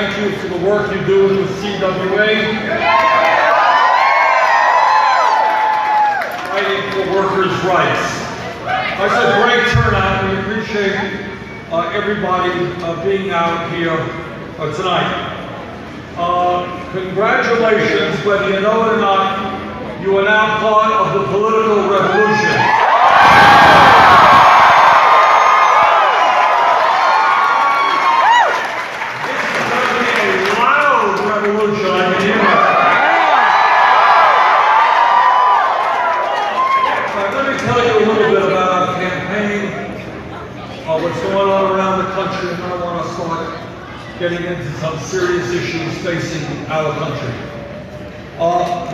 thank you for the work you do with the CWA. Fighting for workers' rights. It's a great turnout. We appreciate everybody being out here tonight. Congratulations, whether you know it or not, you are now part of the political revolution. What's going on around the country, and I want to start getting into some serious issues facing our country.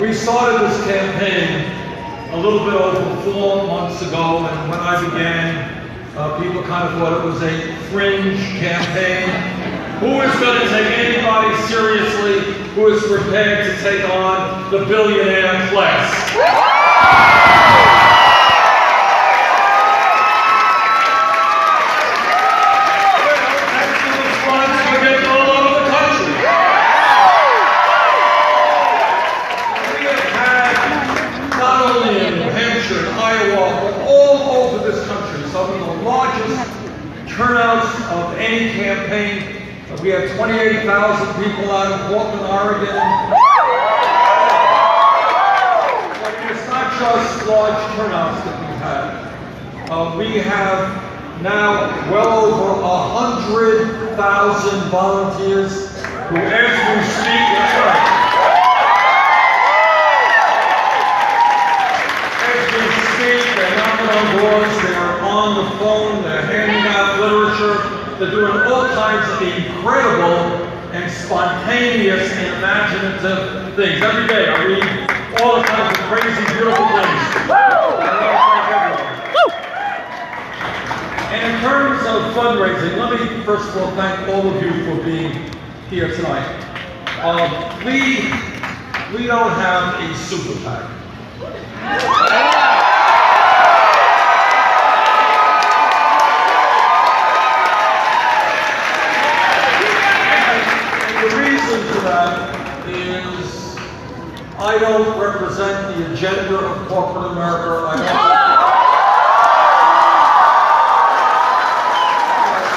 We started this campaign a little bit over 4 months ago, and when I began, people kind of thought it was a fringe campaign. Who is going to take anybody seriously who is prepared to take on the billionaire class? Turnouts of any campaign. We had 28,000 people out in Portland, Oregon. But it's not just large turnouts that we've had. We have now well over 100,000 volunteers who, as we speak, they're knocking on doors, they're on the phone, they're handing out literature, they're doing all kinds of incredible and spontaneous and imaginative things. Every day I read all kinds of crazy, beautiful things. And in terms of fundraising, let me first of all thank all of you for being here tonight. We don't have a super PAC. I don't represent the agenda of corporate America. We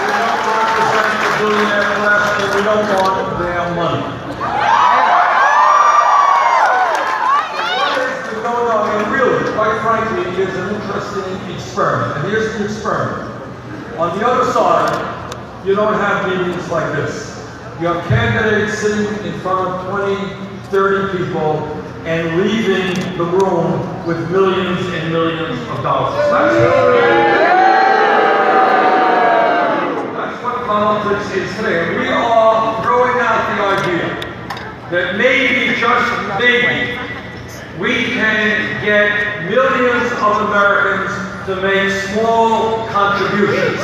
don't represent the billionaire class, and we don't want their money. What is going on? And really, quite frankly, it is an interesting experiment. And here's the experiment. On the other side, you don't have meetings like this. You have candidates sitting in front of 20, 30 people and leaving the room with millions and millions of dollars. That's what politics is today. We are throwing out the idea that maybe, just maybe, we can get millions of Americans to make small contributions.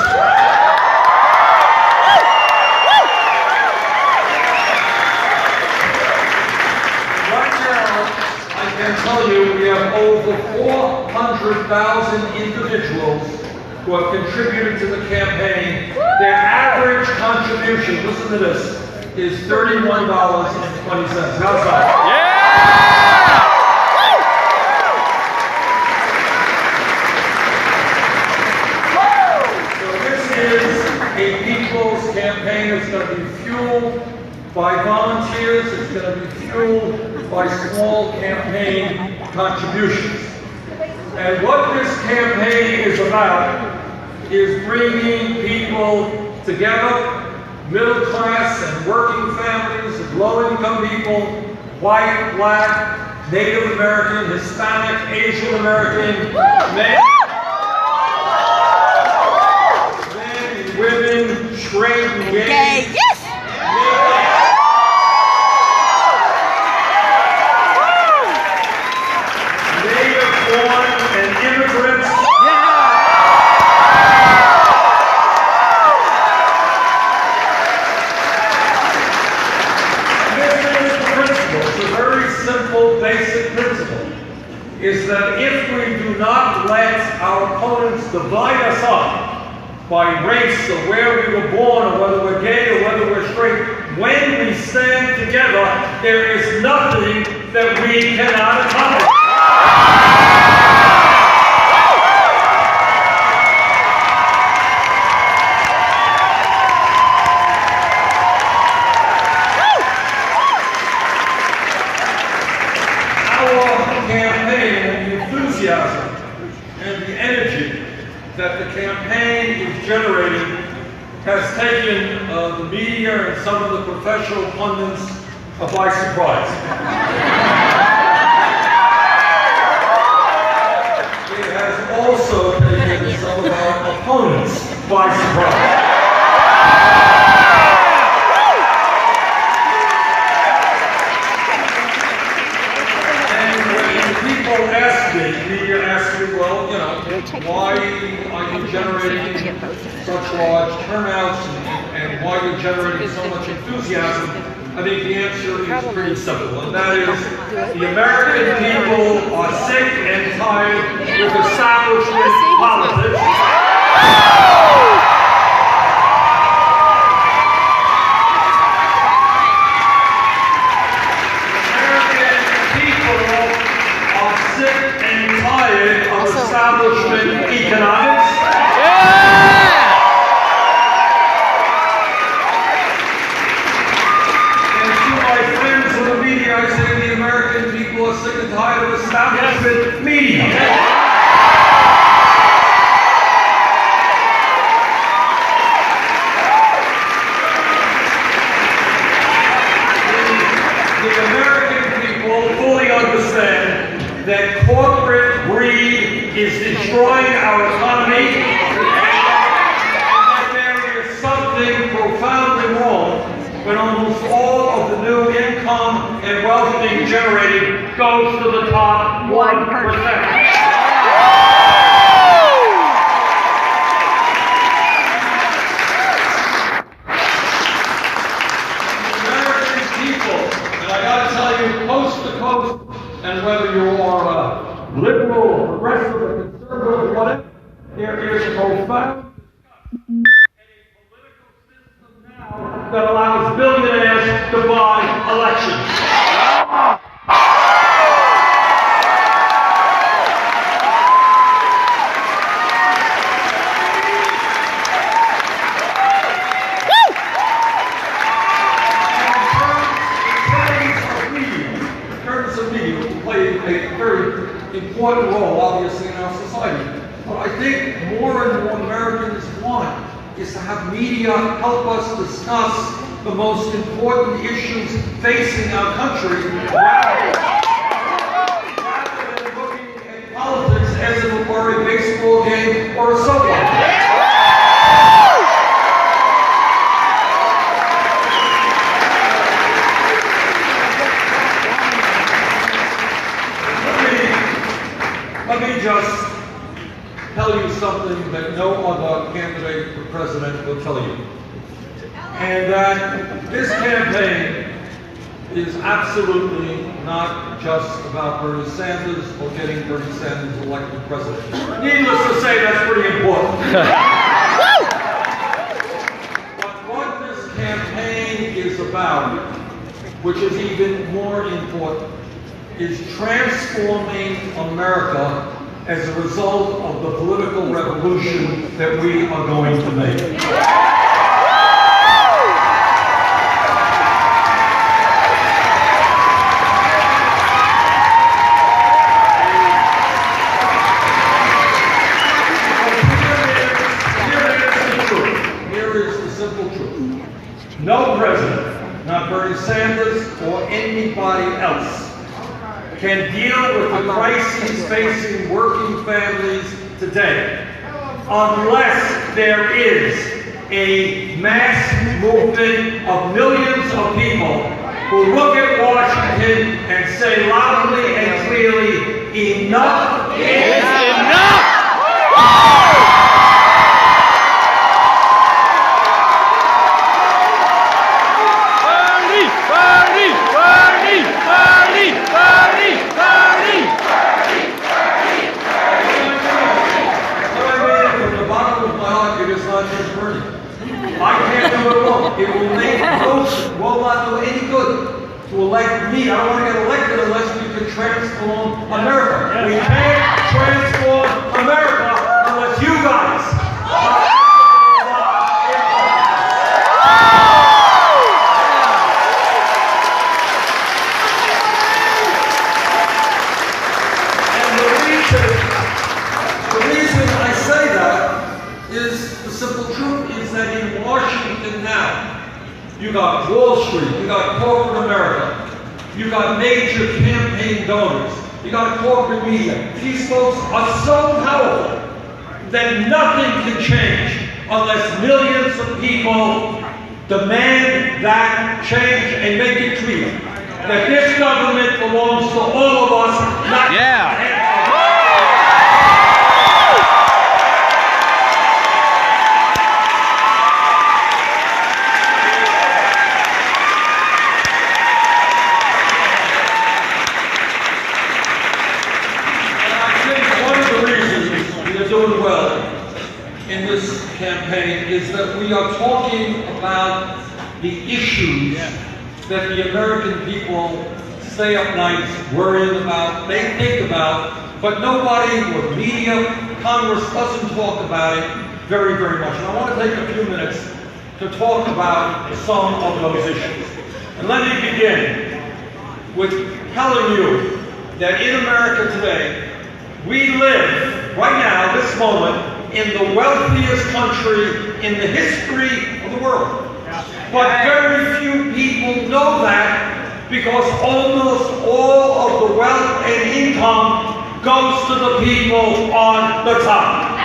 I can tell you we have over 400,000 individuals who have contributed to the campaign. Their average contribution, listen to this, is $31.20. How's that? So this is a people's campaign. It's going to be fueled by volunteers. It's going to be fueled by small campaign contributions. And what this campaign is about is bringing people together, middle class and working families, and low-income people, white, black, Native American, Hispanic, Asian American, men, women, straight and gay. Basic principle is that if we do not let our opponents divide us up by race or where we were born or whether we're gay or whether we're straight, when we stand together, there is nothing that we cannot accomplish. And the energy that the campaign is generating has taken the media and some of the professional pundits by surprise. It has also taken some of our opponents by surprise. Media asks me, well, you know, why are you generating such large turnouts and why are you generating so much enthusiasm? I think the answer is pretty simple, and that is the American people are sick and tired with establishment politics. Establishment economics. And to my friends in the media, I say the American people are sick and tired of establishment media. The American people fully understand that corporate greed is destroying our economy, and that there is something profoundly wrong when almost all of the new income and wealth being generated goes to the top 1%. American people, and I gotta tell you, coast to coast, and whether you are liberal or progressive or conservative or whatever, there is profound in a political system now that allows billionaires to buy elections. In terms of media, play a very important role, obviously, in our society. What I think more and more Americans want is to have media help us discuss the most important issues facing our country, rather than looking at politics as if it were a baseball game or a soap opera. Let me just tell you something that no other candidate for president will tell you. And that this campaign is absolutely not just about Bernie Sanders or getting Bernie Sanders elected president. Needless to say, that's pretty important. But what this campaign is about, which is even more important, is transforming America as a result of the political revolution that we are going to make. Here is the simple truth. No president, not Bernie Sanders or anybody else, can deal with the crises facing working families today unless there is a mass movement of millions of people who look at Washington and say loudly and clearly, enough is enough! I can't do it alone. It will make most elect me. I don't want to get elected unless we can transform America. We can't transform America unless you guys The reason I say that is the simple truth is that in Washington now, you got Wall Street, you got corporate America, you got major campaign donors, you got corporate media. These folks are so powerful that nothing can change unless millions of people demand that change and make it clear that this government belongs to all of us, not doing well in this campaign is that we are talking about the issues that the American people stay up nights worrying about, they think about, but nobody or media, Congress doesn't talk about it very, very much. And I want to take a few minutes to talk about some of those issues. And let me begin with telling you that in America today, we live right now, this moment, in the wealthiest country in the history of the world. But very few people know that because almost all of the wealth and income goes to the people on the top.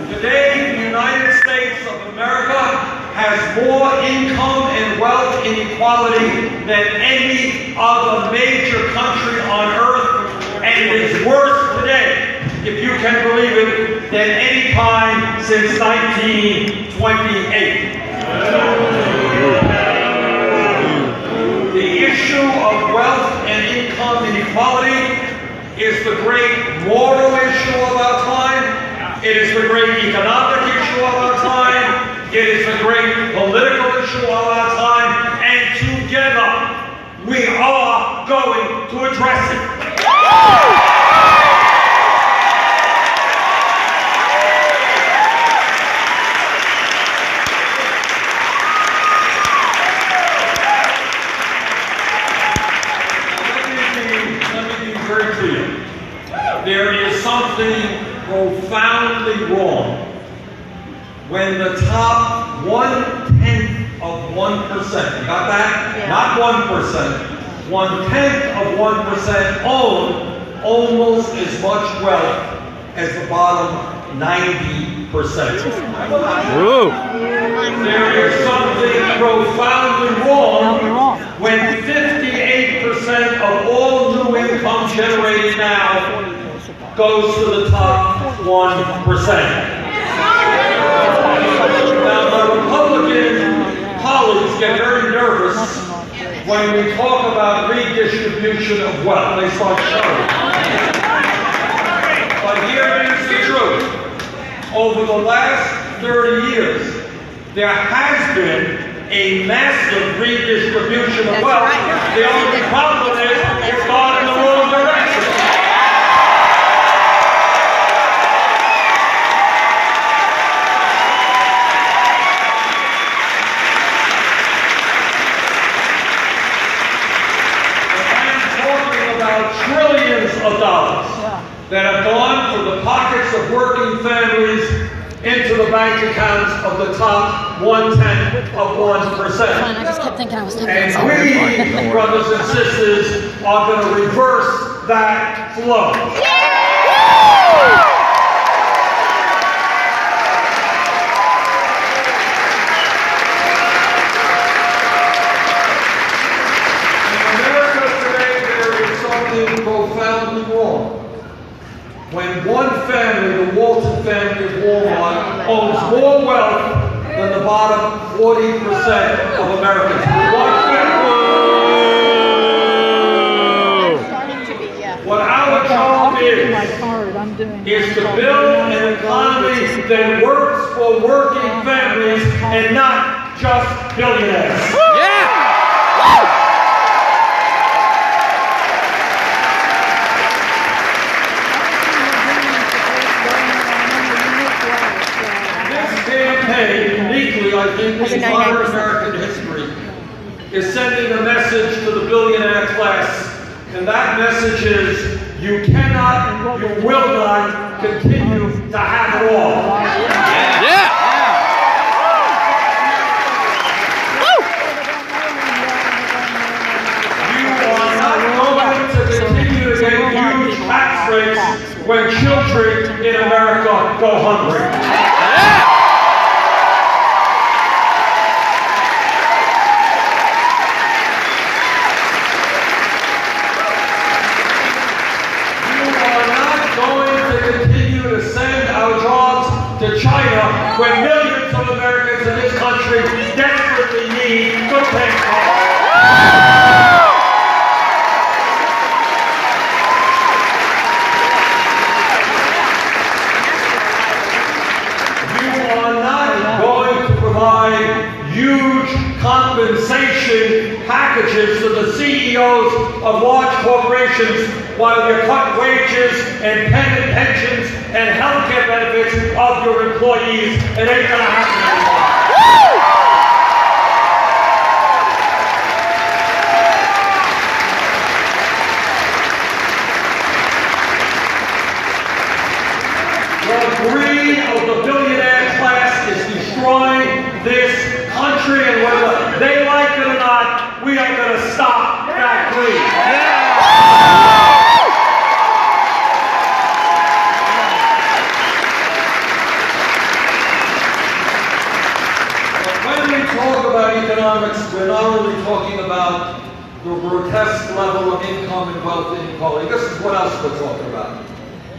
Today, the United States of America has more income and wealth inequality than any other major country on earth, and it is worse today, if you can believe it, than any time since 1928. The issue of wealth and income inequality is the great moral issue of our time. It is the great economic issue of our time. It is the great political issue of our time. And together, we are going to address it. Let me be very clear. There is something profoundly wrong when the top 1/10 of 1%, you got that? Yeah. Not 1%, 1/10 of 1% own almost as much wealth as the bottom 90%. There is something profoundly wrong when 58% of all new income generated now goes to the top 1%. Now, the Republican colleagues get very nervous when we talk about redistribution of wealth. They start shouting. But here is the truth. Over the last 30 years, there has been a massive redistribution of wealth. The only problem is it's gone in the wrong direction. Trillions of dollars that have gone from the pockets of working families into the bank accounts of the top 1/10 of 1%. I just kept thinking I was taking And we, brothers and sisters, are going to reverse that flow. Profoundly wrong. When one family, the Walton family of Walmart, owns more wealth than the bottom 40% of Americans. One family. What our job is to build an economy that works for working families and not just billionaires. This campaign, uniquely, I think, in modern American history, is sending a message to the billionaire class, and that message is, you cannot, you will not continue to have it all. You are not going to continue to get huge tax rates when children in America go hungry. To China, when millions of Americans in this country desperately need good paying jobs. You are not going to provide huge compensation packages to the CEOs of large corporations while you cut wages and pensions and health care benefits of your employees. It ain't gonna happen anymore. The greed of the billionaire class is destroying this country, and whether they like it or not, we are gonna stop that greed. Economics, we're not only talking about the grotesque level of income and wealth inequality. This is what else we're talking about.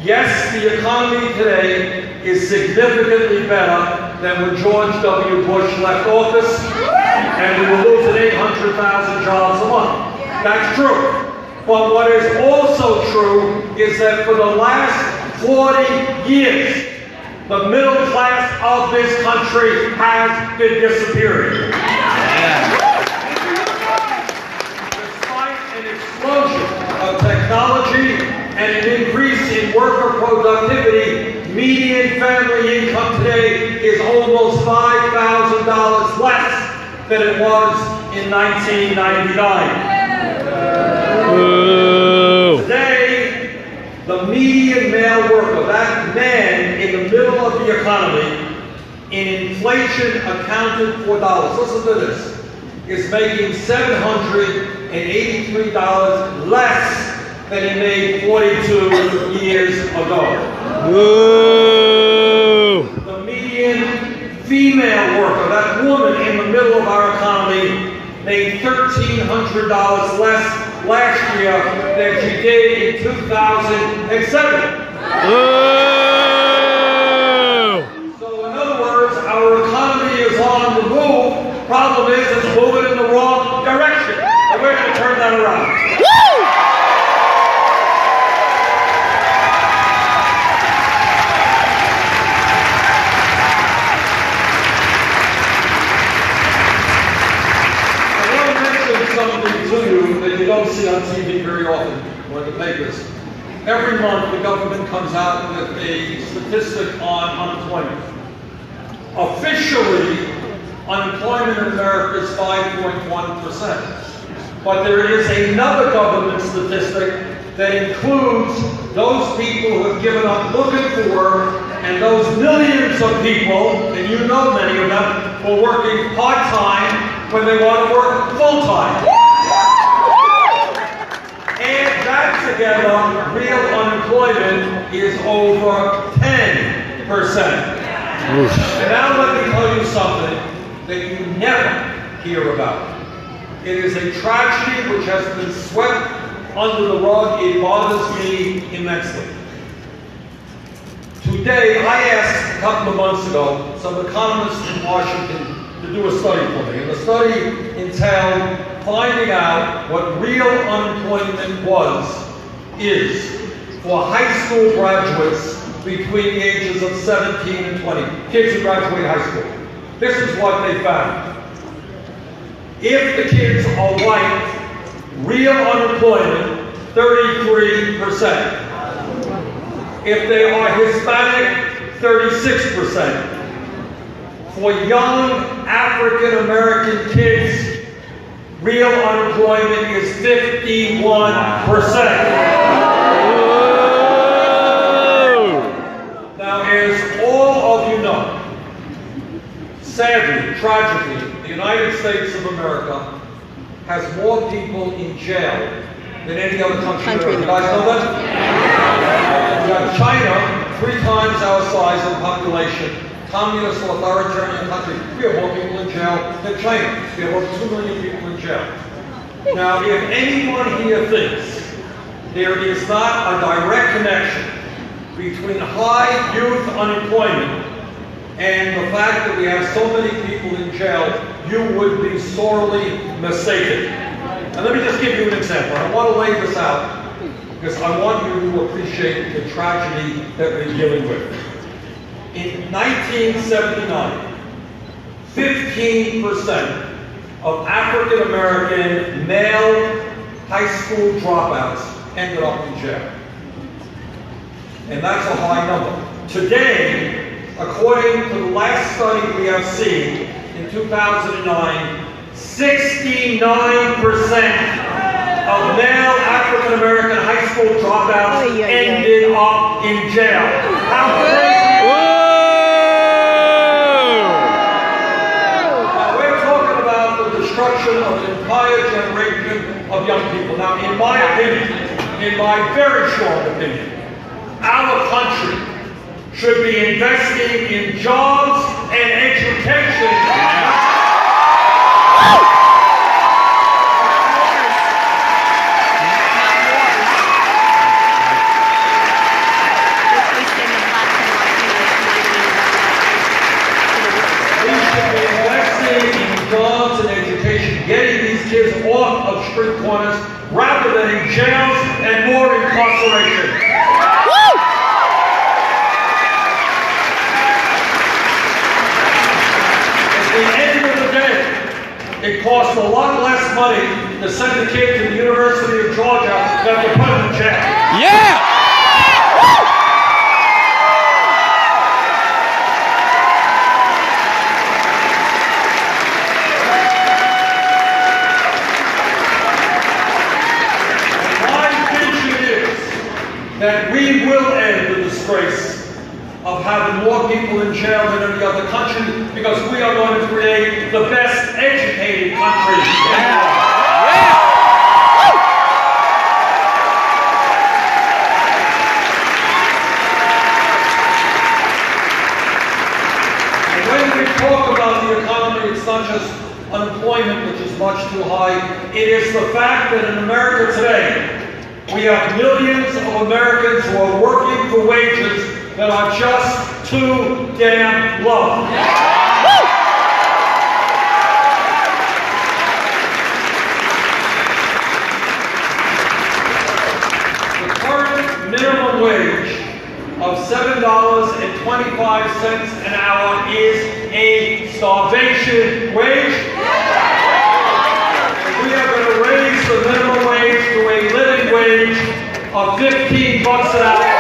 Yes, the economy today is significantly better than when George W. Bush left office, and we were losing 800,000 jobs a month. That's true. But what is also true is that for the last 40 years, the middle class of this country has been disappearing. Despite an explosion of technology and an increase in worker productivity, median family income today is almost $5,000 less than it was in 1999. Today, the median male worker, that man in the middle of the economy, in inflation accounted for dollars, listen to this, is making $783 less than he made 42 years ago. The median female worker, that woman in the middle of our economy, made $1,300 less last year than she did in 2007. So in other words, our economy is on the move. Problem is, it's moving in the wrong direction. And we're going to turn that around. Something to you that you don't see on TV very often or in the papers. Every month the government comes out with a statistic on unemployment. Officially, unemployment in America is 5.1%. But there is another government statistic that includes those people who have given up looking for work and those millions of people, and you know many of them, who are working part-time when they want to work full-time. Add that together, real unemployment is over 10%. And now let me tell you something that you never hear about. It is a tragedy which has been swept under the rug. It bothers me immensely. Today, I asked a couple of months ago some economists in Washington to do a study for me. And the study entailed finding out what real unemployment is for high school graduates between the ages of 17 and 20, kids who graduate high school. This is what they found. If the kids are white, real unemployment, 33%. If they are Hispanic, 36%. For young African American kids, real unemployment is 51%. Now, as all of you know, sadly, tragically, the United States of America has more people in jail than any other country in Earth. You guys know that? We have China, 3 times our size in population, communist authoritarian country. We have more people in jail than China. We have over 2 million people in jail. Now, if anyone here thinks there is not a direct connection between high youth unemployment and the fact that we have so many people in jail, you would be sorely mistaken. And let me just give you an example. I want to lay this out because I want you to appreciate the tragedy that we're dealing with. In 1979, 15% of African American male high school dropouts ended up in jail. And that's a high number. Today, according to the last study we have seen in 2009, 69% of male African American high school dropouts ended up in jail. How crazy! Now we're talking about the destruction of an entire generation of young people. Now, in my opinion, in my very strong opinion, our country should be investing in jobs and education. We should be investing in jobs and education, getting these kids off of street corners rather than in jails and more incarceration. It costs a lot less money to send a kid to the University of Georgia than to put him in jail. Yeah! My vision is that we will end the disgrace of having more people in jail than any other country, because we are going to create the best educated country in the world. And when we talk about the economy, it's not just unemployment, which is much too high. It is the fact that in America today, we have millions of Americans who are working for wages that are just too damn low. The current minimum wage of $7.25 an hour is a starvation wage. And we are going to raise the minimum wage to a living wage of $15 an hour.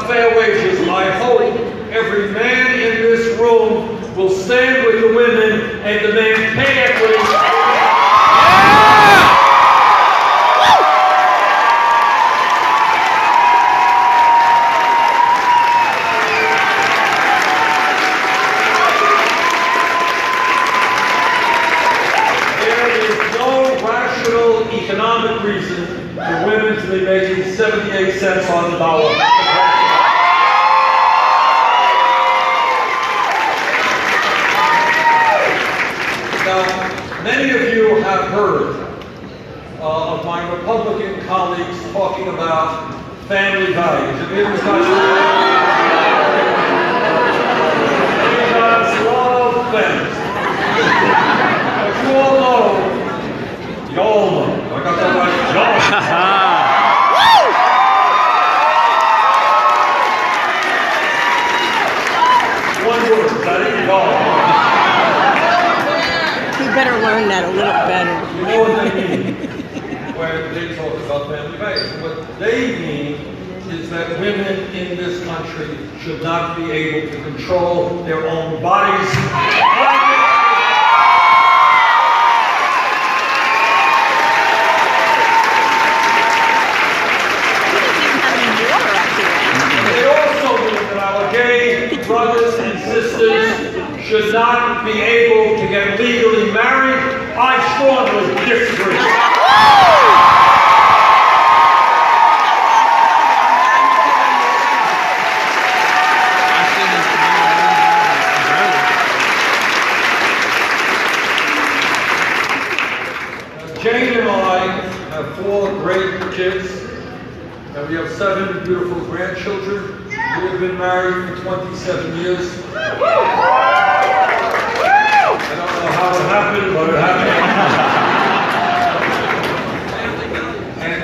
Fair wages. I hope every man in this room will stand with the women and demand pay equity. There is no rational economic reason for women to be making 78 cents on the dollar. Now, many of you have heard of my Republican colleagues talking about family values. Have you ever touched love families. But you all know one word. Is that it? No. You better learn that a little better. You know what they mean when they talk about family values. What they mean is that women in this country should not be able to control their own bodies. They also mean that our gay brothers and sisters should not be able to get legally married. I strongly disagree. Jane and I have 4 great kids, and we have 7 beautiful grandchildren. We have been married for 27 years. I don't know how it happened, but it happened. And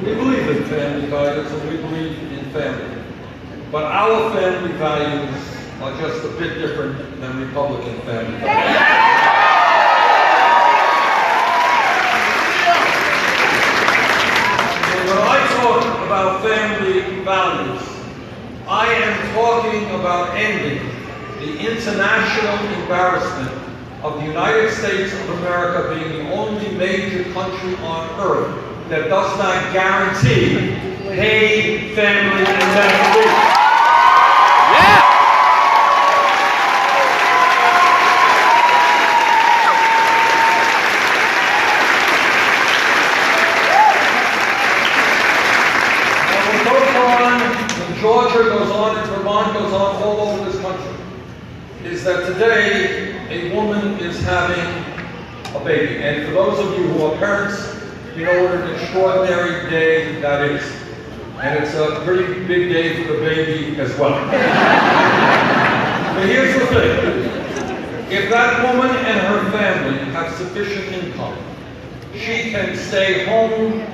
we believe in family values, and we believe in family. But our family values are just a bit different than Republican family values. When I talk about family values, I am talking about ending the international embarrassment of the United States of America being the only major country on earth that does not guarantee paid family and medical leave. Yeah! Georgia goes on, and Vermont goes on, all over this country, is that today a woman is having a baby. And for those of you who are parents, you know what an extraordinary day that is. And it's a pretty big day for the baby as well. But here's the thing. If that woman and her family have sufficient income, she can stay home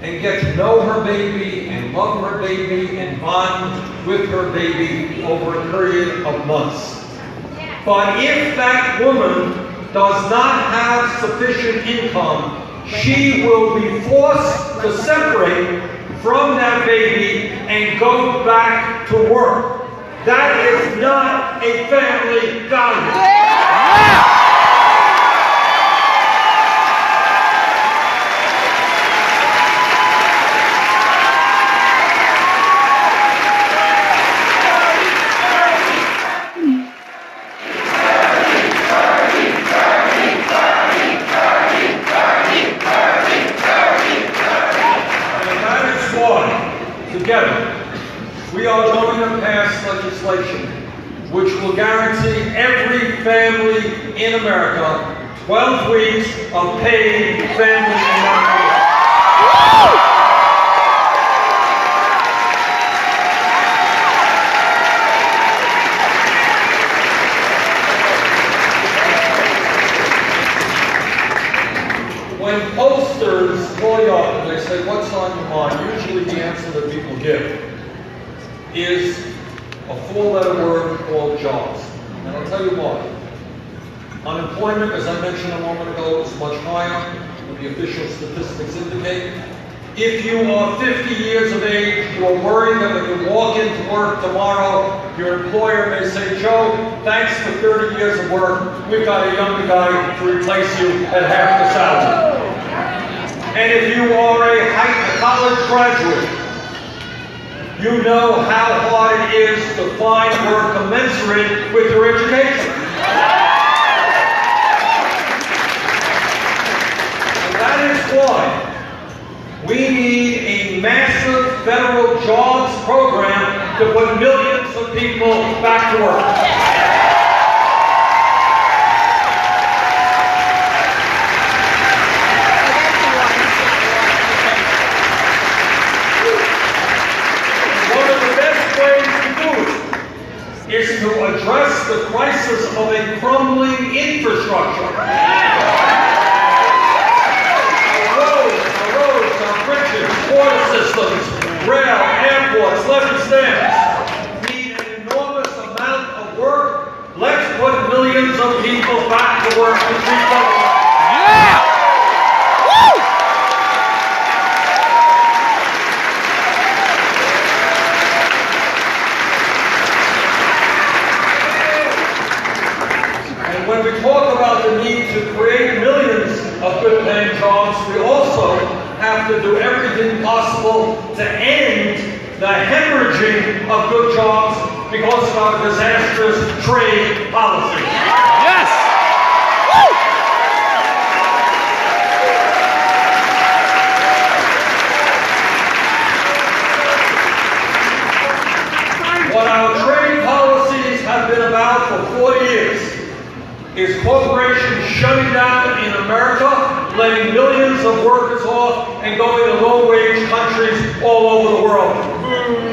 and get to know her baby and love her baby and bond with her baby over a period of months. But if that woman does not have sufficient income, she will be forced to separate from that baby and go back to work. That is not a family value. Yeah. Together, we are going to pass legislation which will guarantee every family in America 12 weeks of paid family and medical leave. When pollsters call you up and they say, what's on your mind? Usually the answer that people give is a 4-letter word called jobs. And I'll tell you why. Unemployment, as I mentioned a moment ago, is much higher than the official statistics indicate. If you are 50 years of age, you are worried that when you walk into work tomorrow, your employer may say, Joe, thanks for 30 years of work. We've got a younger guy to replace you at half the salary. And if you are a college graduate, you know how hard it is to find work commensurate with your education. And that is why we need a massive federal jobs program to put millions of people back to work. One of the best ways to do it is to address the crisis of a crumbling infrastructure. Water systems, rail, airports, levee stands need an enormous amount people back to work to treat them. Yeah! Woo! And when we talk about the need to create millions of good-paying jobs, we also have to do everything possible to end the hemorrhaging of good jobs because of our disastrous trade policy. Yes! Woo! What our trade policies have been about for 40 years is corporations shutting down in America, letting millions of workers off, and going to low-wage countries all over the world.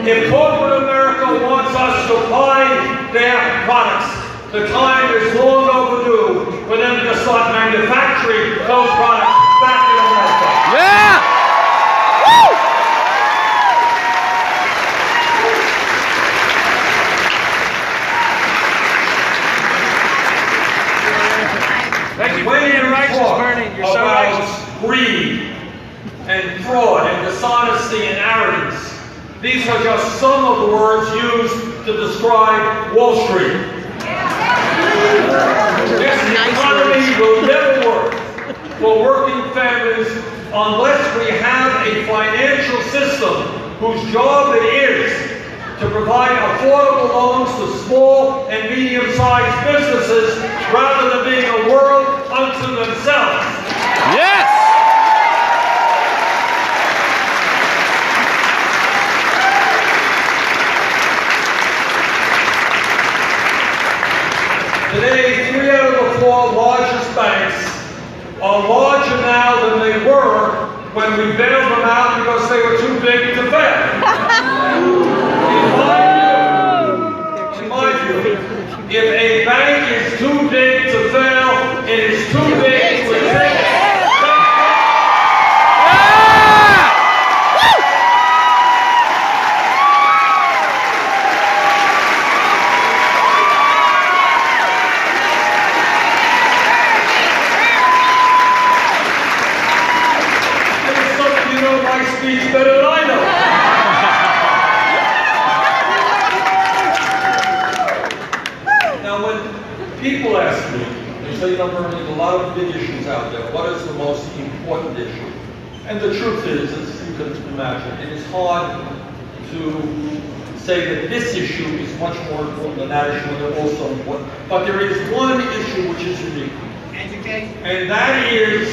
If corporate America wants us to buy their products, the time is long overdue for them to start manufacturing those products back in America. Yeah! Woo! When you talk about greed and fraud and dishonesty and arrogance, these are just some of the words used to describe Wall Street. This economy will never work for working families unless we have a financial system whose job it is to provide affordable loans to small and medium-sized businesses rather than being a world unto themselves. Yes! Today, 3 out of the 4 largest banks are larger now than they were when we bailed them out because they were too big to fail. In my view, if a bank is too big to fail, it is too big to fail. Speech better than I know. Now, when people ask me, they say, Bernie, there's a lot of big issues out there. What is the most important issue? And the truth is, as you can imagine, it is hard to say that this issue is much more important than that issue, and they're also important. But there is one issue which is unique. Education. And that is,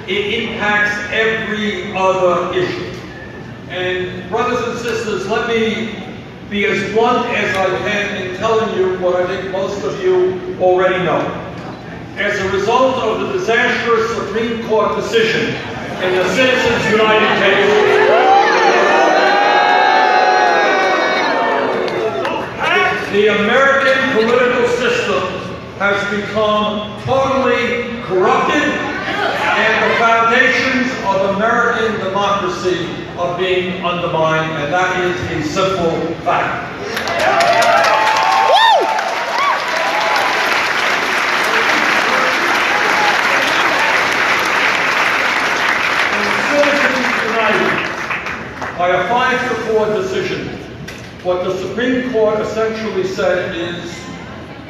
it impacts every other issue. And brothers and sisters, let me be as blunt as I can in telling you what I think most of you already know. As a result of the disastrous Supreme Court decision in the Citizens United case, the American political system has become totally corrupted, and the foundations of American democracy are being undermined, and that is a simple fact. Citizens United, by a 5-4 decision, what the Supreme Court essentially said is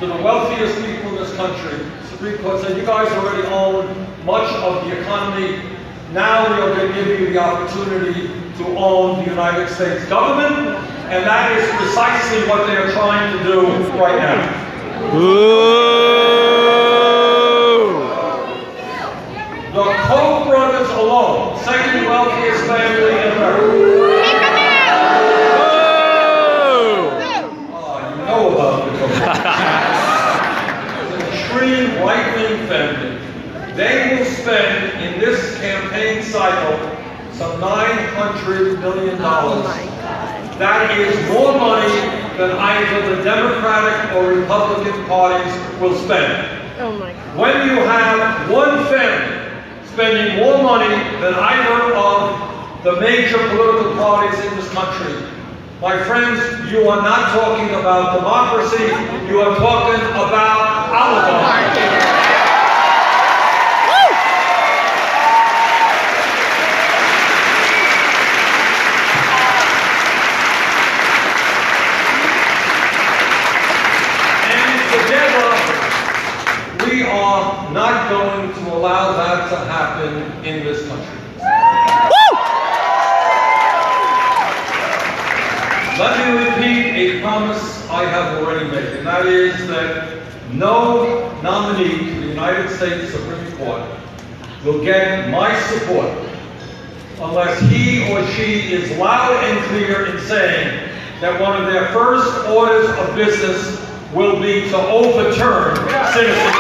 to the wealthiest people in this country, the Supreme Court said, you guys already own much of the economy. Now we are going to give you the opportunity to own the United States government, and that is precisely what they are trying to do right now. Ooh. The Koch brothers alone, second wealthiest family in America. You know about the Koch brothers. An extreme right-wing family. They will spend in this campaign cycle some $900 million. Oh my God. That is more money than either the Democratic or Republican parties will spend. Oh my God. When you have one family spending more money than either of the major political parties in this country, my friends, you are not talking about democracy, you are talking about oligarchy. not going to allow that to happen in this country. Let me repeat a promise I have already made, and that is that no nominee to the United States Supreme Court will get my support unless he or she is loud and clear in saying that one of their first orders of business will be to overturn citizens.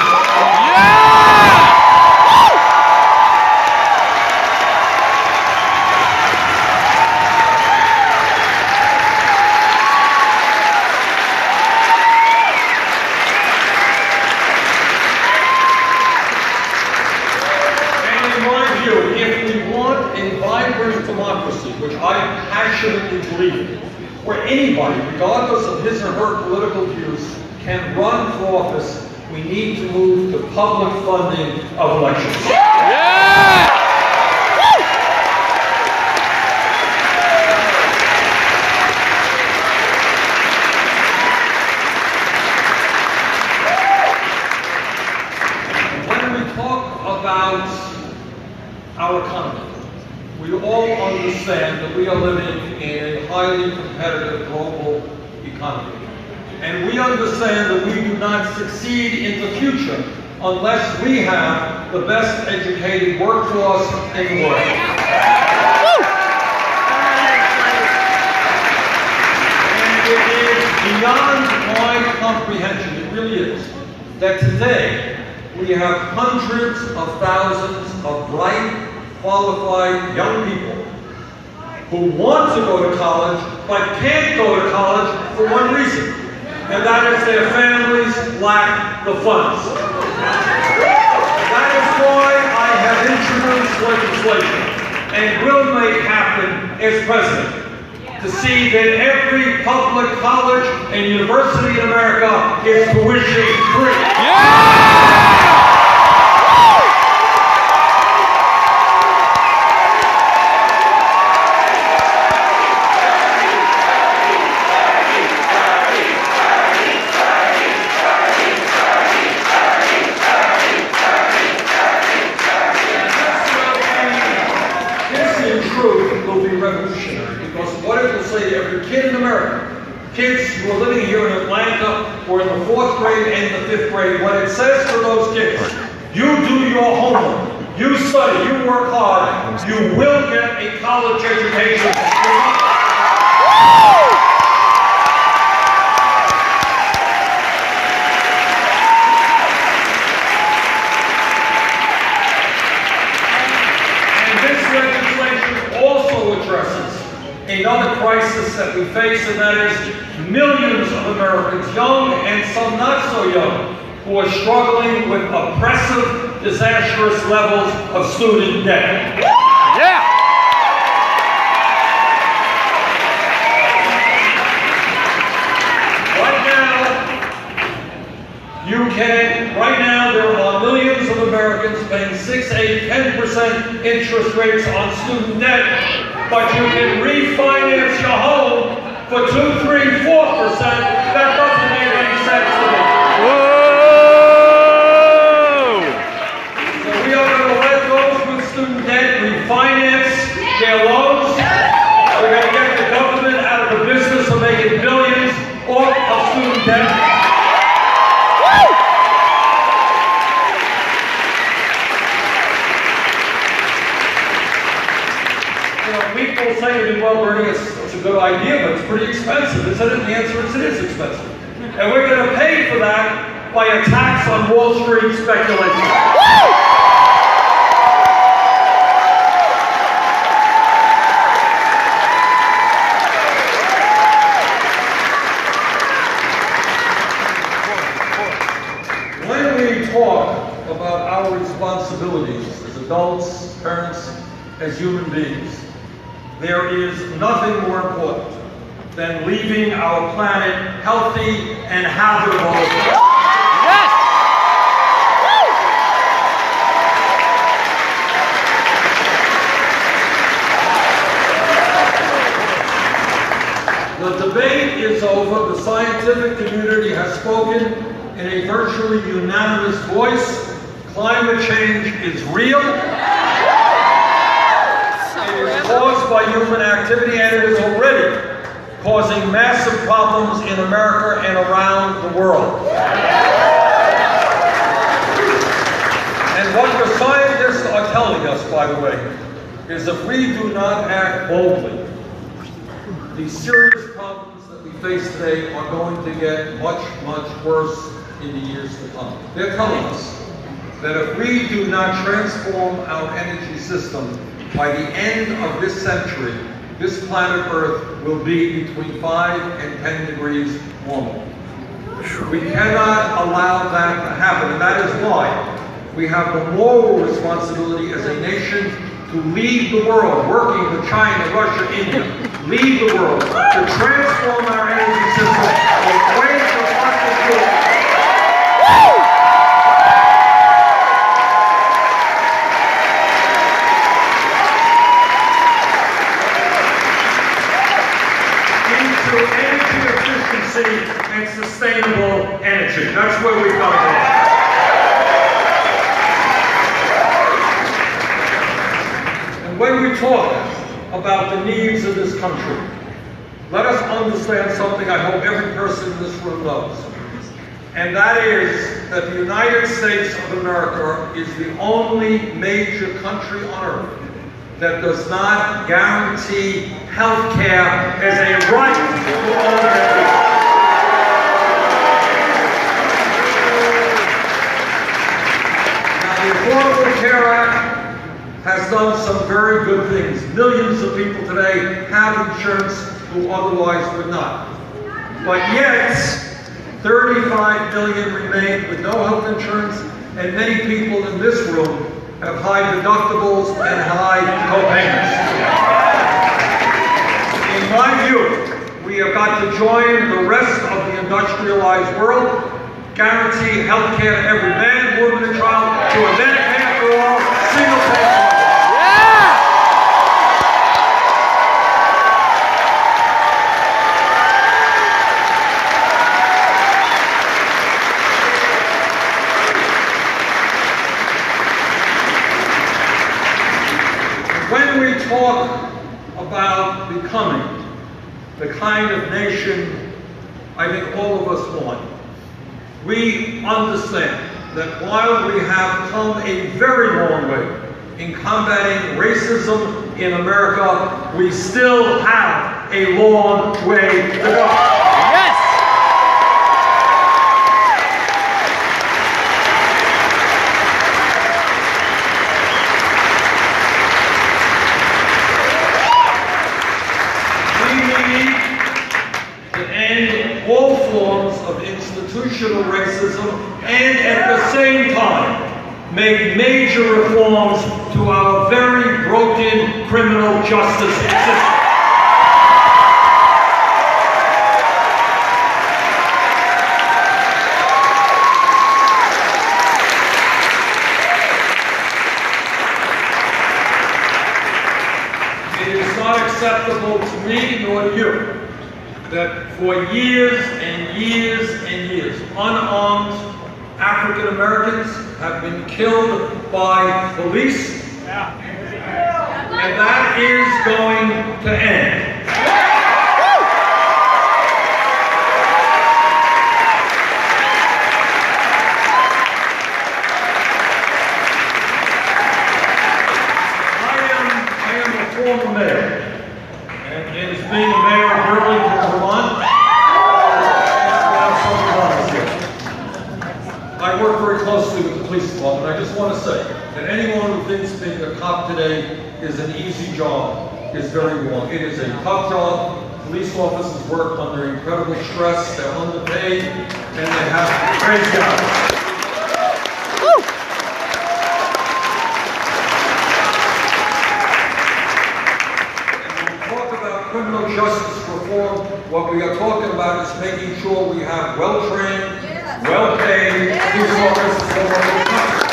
Democracy, which I passionately believe in, where anybody, regardless of his or her political views, can run for office, we need to move to public funding of elections. Yeah! When we talk about our economy, we all understand that we are living in a highly competitive global economy. And we understand that we do not succeed in the future unless we have the best educated workforce in the world. And it is beyond my comprehension, it really is, that today we have hundreds of thousands of bright, qualified young people who want to go to college but can't go to college for one reason, and that is their families lack the funds. That is why I have introduced legislation and will make happen as president to see that every public college and university in America is tuition free. Yeah! Will be revolutionary, because what it will say to every kid in America, kids who are living here in Atlanta or in the 4th grade and the 5th grade, what it says for those kids, you do your homework, you study, you work hard, you will get a college education. Another crisis that we face, and that is millions of Americans, young and some not so young, who are struggling with oppressive, disastrous levels of student debt. Yeah! Right now there are millions of Americans paying 6, 8, 10% interest rates on student debt, but you can refinance your home for 2, 3, 4%. That doesn't make any sense to me. Whoa! So we are going to let those with student debt refinance their loans. We're going to get the government out of the business of making billions off of student debt. People say to me, well, Bernie, it's a good idea, but it's pretty expensive, isn't it? And the answer is it is expensive. And we're going to pay for that by a tax on Wall Street speculation. When we talk about our responsibilities as adults, parents, as human beings, there is nothing more important than leaving our planet healthy and habitable. Yes! The debate is over. The scientific community has spoken in a virtually unanimous voice. Climate change is real. It is caused by human activity, and it is already causing massive problems in America and around the world. And what the scientists are telling us, by the way, is if we do not act boldly, these serious problems that we face today are going to get much, much worse in the years to come. They're telling us that if we do not transform our energy system by the end of this century, this planet Earth will be between 5 and 10 degrees warmer. We cannot allow that to happen, and that is why we have the moral responsibility as a nation to lead the world, working with China, Russia, India, lead the world to transform our energy system away from fossil fuels. Into energy efficiency and sustainable energy. That's where we've got to go. When we talk about the needs of this country, let us understand something I hope every person in this room knows. And that is that the United States of America is the only major country on earth that does not guarantee health care as a right to all Americans. Now, the Affordable Care Act has done some very good things. Millions of people today have insurance who otherwise would not. But yet, 35 million remain with no health insurance, and many people in this room have high deductibles and high co-payments. In my view, we have got to join the rest of the industrialized world, guarantee health care to every man, woman, and child, to a Medicare for all, single payer. When we talk about becoming the kind of nation I think all of us want, we understand that while we have come a very long way in combating racism in America, we still have a long way to go. Yes! All forms of institutional racism, and at the same time make major reforms to our very broken criminal justice system. It is not acceptable to me nor to you that for years and years and years, unarmed African Americans have been killed by police, and that is going to end. I am a former mayor, and as being a mayor of Burlington, Vermont, I work very closely with the police department. I just want to say that anyone who thinks being a cop today is an easy job is very wrong. It is a tough job. Police officers work under incredible stress. They're underpaid, and they have crazy hours. Criminal justice reform, what we are talking about is making sure we have well-trained, well-paid police officers all over the country.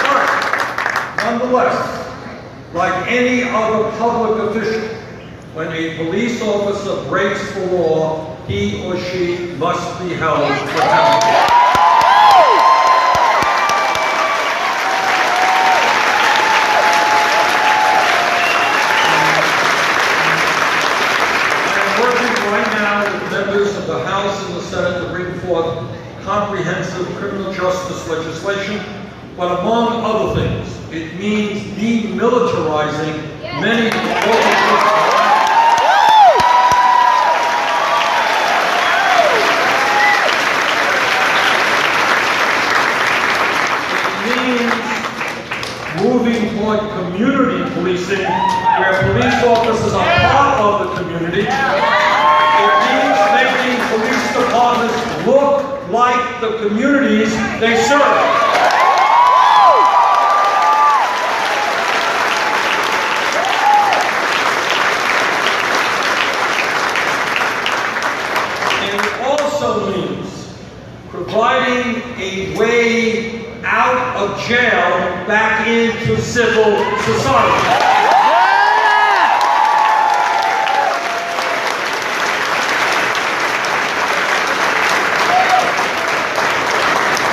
But, nonetheless, like any other public official, When a police officer breaks the law, he or she must be held accountable. Right now, with members of the House and the Senate to bring forth comprehensive criminal justice legislation, but among other things, it means demilitarizing many local moving toward community policing, where police officers are part of the community. It means making police departments look like the communities they serve. And it also means providing a way out of jail back into civil society.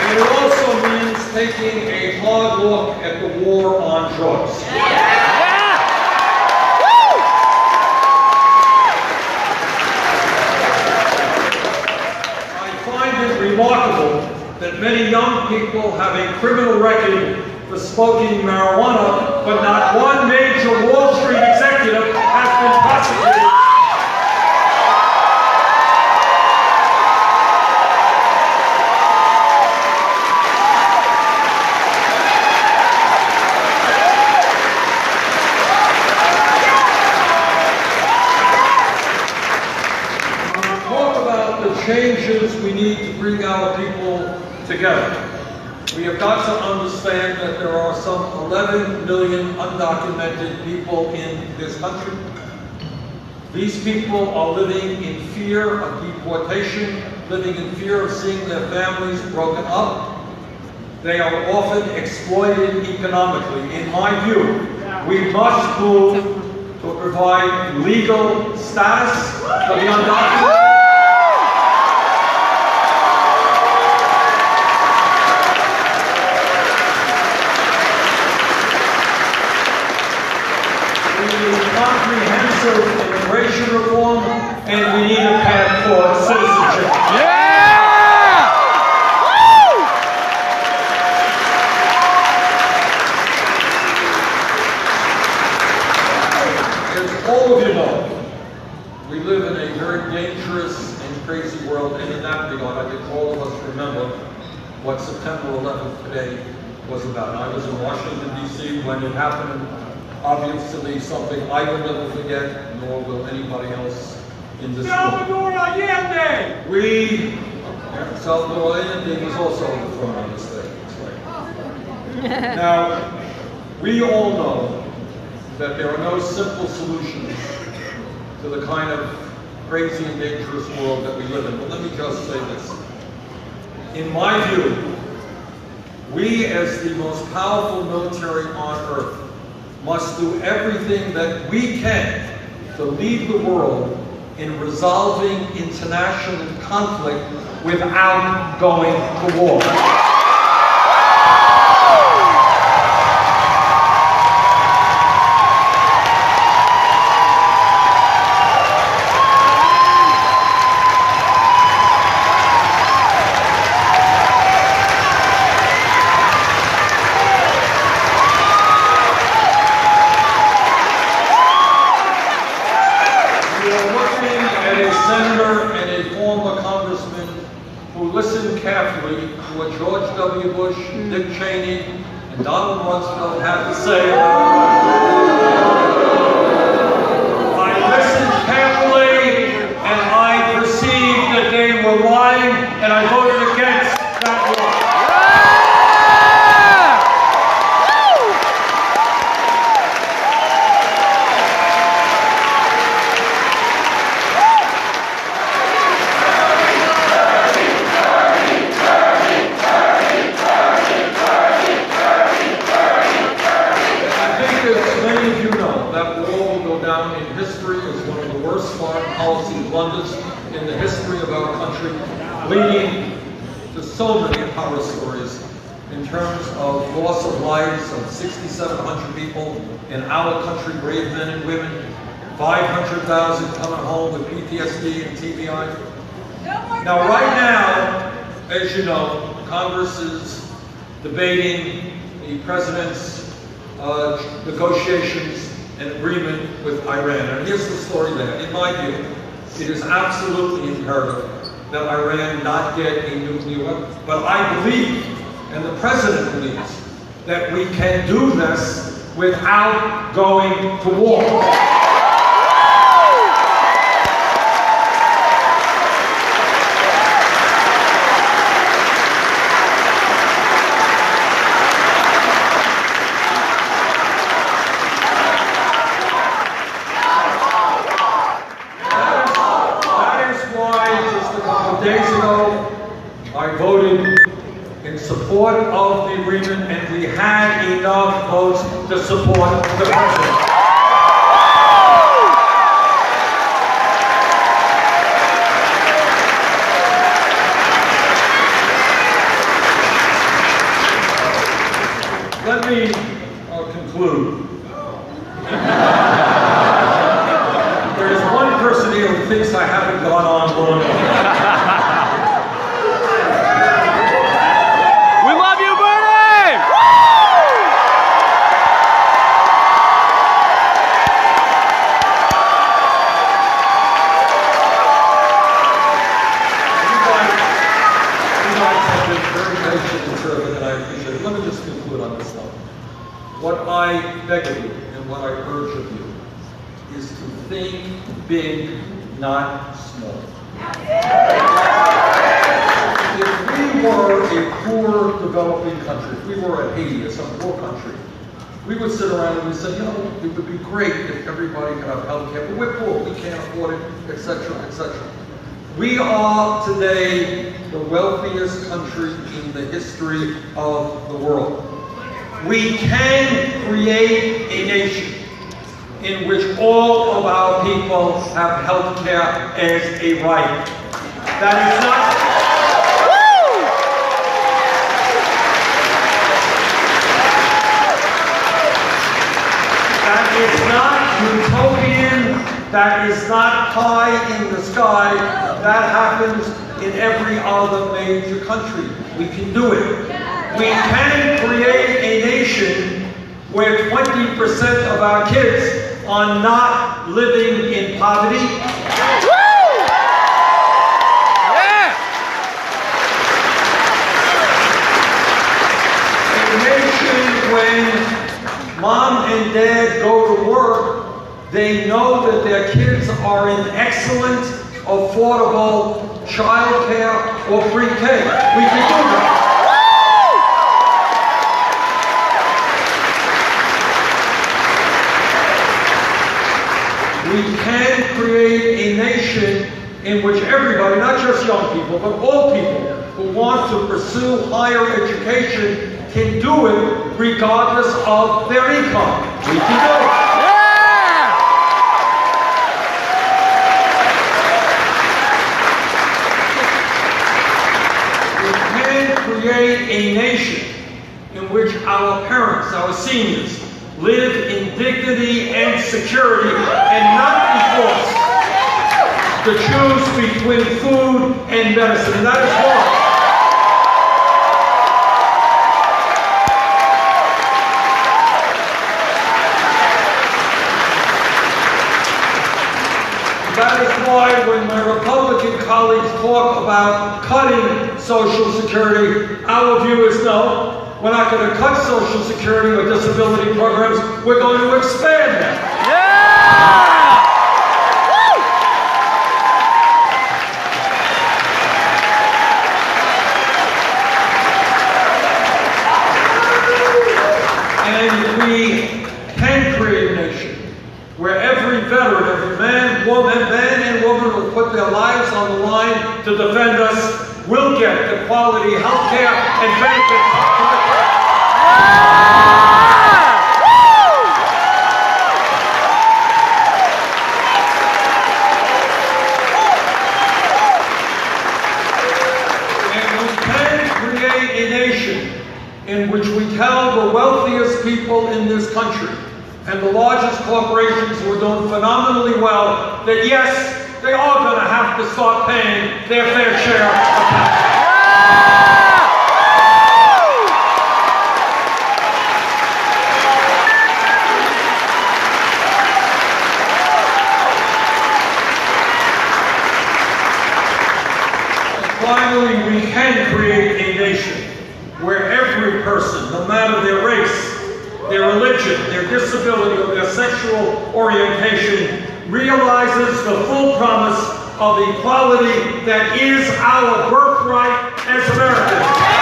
And it also means taking a hard look at the war on drugs. I find it remarkable that many young people have a criminal record for smoking marijuana, but not one major Wall Street executive has been prosecuted. When we talk about the changes we need to bring our people together, we have got to understand that there are some 11 million undocumented people in this country. These people are living in fear of deportation, living in fear of seeing their families broken up. They are often exploited economically. In my view, we must move to provide legal status for the undocumented. Comprehensive immigration reform, and we need a path for citizenship. Yeah! Woo! As all of you know, we live in a very dangerous and crazy world, and in that regard, I think all of us remember what September 11th today was about. I was in Washington, D.C. when it happened. Obviously, something I will never forget, nor will anybody else in this room. Salvador Allende! Salvador Allende was also on the throne on this day. That's right. Now, we all know that there are no simple solutions to the kind of crazy and dangerous world that we live in. But let me just say this. In my view, we as the most powerful military on earth must do everything that we can to lead the world in resolving international conflict without going to war. Senator and a former congressman who listened carefully to what George W. Bush, Dick Cheney, and Donald Rumsfeld had to say. I listened carefully and I perceived that they were lying, and I voted against that law. that wall will go down in history as one of the worst foreign policy blunders in the history of our country, leading to so many horror stories in terms of loss of lives of 6,700 people in our country, brave men and women, 500,000 coming home with PTSD and TBI. Now, right now, as you know, Congress is debating the president's negotiations and agreement with Iran. And here's the story there. In my view, it is absolutely imperative that Iran not get a nuclear weapon. But I believe, and the president believes, that we can do this without going to war. Days ago, I voted in support of the agreement, and we had enough votes to support the president. Let me conclude. There is one person here who thinks I haven't gone on long enough. Let me just conclude on this note. What I beg of you and what I urge of you is to think big, not small. If we were a poor developing country, if we were a Haiti or some poor country, we would sit around and we say, you know, it would be great if everybody could have health care, but we're poor, we can't afford it, etc., etc. We are today the wealthiest country in the history of the world. We can create a nation in which all of our people have health care as a right. That is not... That is not utopian. That is not pie in the sky. That happens in every other major country. We can do it. We can create a nation where 20% of our kids are not living in poverty. A nation when mom and dad go to work, they know that their kids are in excellent, affordable child care or free K. We can do that. We can create a nation in which everybody, not just young people, but all people who want to pursue higher education can do it regardless of their income. We can do it. Create a nation in which our parents, our seniors, live in dignity and security and not be forced to choose between food and medicine. And that is why. That is why when my Republican colleagues talk about cutting Social Security, our view is no, we're not going to cut Social Security or disability programs, we're going to expand them. And we can create a nation where every veteran, every man and woman who put their lives on the line to defend us will get the quality health care and benefits. and the largest corporations who are doing phenomenally well, that yes, they are going to have to start paying their fair share of tax. Finally, we can create a nation where every person, no matter their race, their religion, their disability, or their sexual orientation, realizes the full promise of equality that is our birthright as Americans.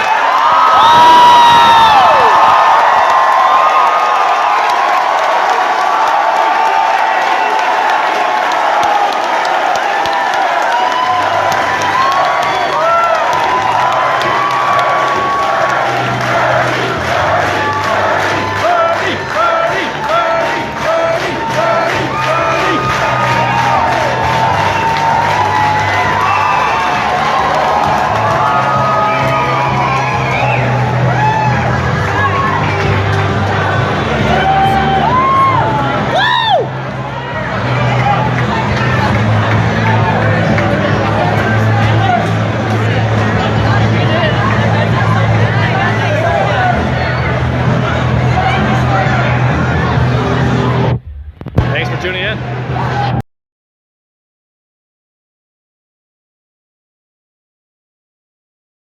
Thanks for tuning in.